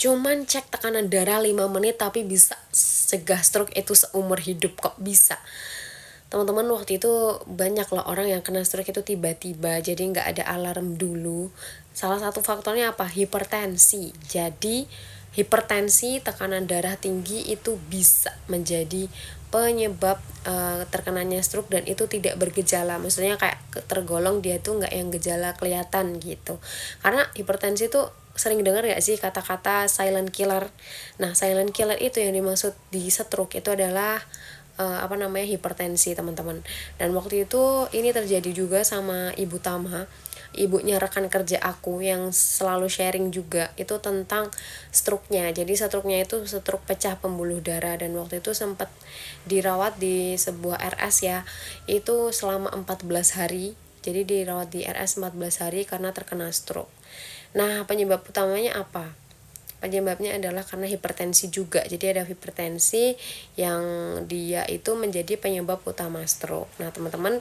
cuman cek tekanan darah 5 menit tapi bisa cegah stroke itu seumur hidup. Kok bisa? Teman-teman, waktu itu banyak loh orang yang kena stroke itu tiba-tiba, jadi nggak ada alarm dulu. Salah satu faktornya apa? Hipertensi. Jadi hipertensi, tekanan darah tinggi itu bisa menjadi penyebab terkenanya stroke, dan itu tidak bergejala. Maksudnya kayak tergolong dia tuh nggak yang gejala kelihatan gitu. Karena hipertensi itu sering dengar gak sih kata-kata silent killer. Nah, silent killer itu yang dimaksud di stroke itu adalah hipertensi, teman-teman. Dan waktu itu ini terjadi juga sama Ibu Tama, ibunya rekan kerja aku yang selalu sharing juga itu tentang stroke-nya. Jadi stroke-nya itu stroke pecah pembuluh darah, dan waktu itu sempat dirawat di sebuah RS ya. Itu selama 14 hari. Jadi dirawat di RS 14 hari karena terkena stroke. Nah, penyebab utamanya apa? Penyebabnya adalah karena hipertensi juga. Jadi ada hipertensi yang dia itu menjadi penyebab utama stroke. Nah, teman-teman,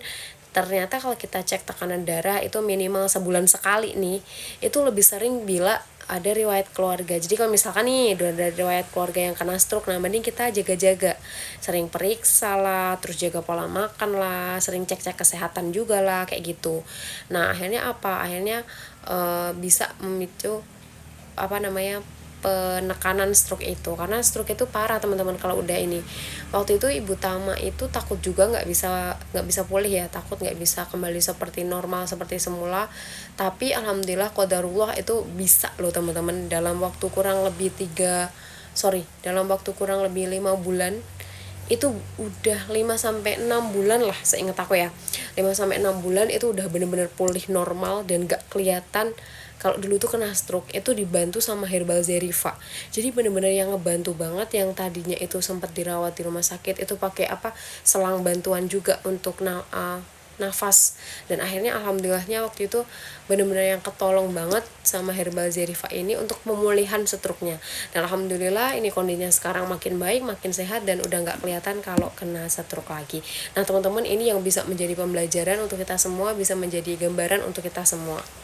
ternyata kalau kita cek tekanan darah itu minimal sebulan sekali nih, itu lebih sering bila ada riwayat keluarga. Jadi kalau misalkan nih ada riwayat keluarga yang kena stroke, nah mending kita jaga-jaga, sering periksa lah, terus jaga pola makan lah, sering cek-cek kesehatan juga lah, kayak gitu. Nah, akhirnya apa? Akhirnya bisa memicu penekanan stroke itu, karena stroke itu parah, teman-teman. Kalau udah ini, waktu itu Ibu Tama itu takut juga nggak bisa pulih ya, takut nggak bisa kembali seperti normal seperti semula. Tapi alhamdulillah qadarullah itu bisa loh, teman-teman. Dalam waktu kurang lebih 5 bulan, itu udah 5-6 bulan lah, seingat aku ya, 5-6 bulan itu udah bener-bener pulih normal dan gak kelihatan. Kalau dulu tuh kena stroke itu dibantu sama herbal Zerifa, jadi bener-bener yang ngebantu banget. Yang tadinya itu sempat dirawat di rumah sakit itu pakai selang bantuan juga untuk nafas, dan akhirnya alhamdulillahnya waktu itu benar-benar yang ketolong banget sama herbal Zerifa ini untuk pemulihan stroke-nya. Dan alhamdulillah ini kondisinya sekarang makin baik, makin sehat, dan udah nggak kelihatan kalau kena stroke lagi. Nah, teman-teman, ini yang bisa menjadi pembelajaran untuk kita semua, bisa menjadi gambaran untuk kita semua.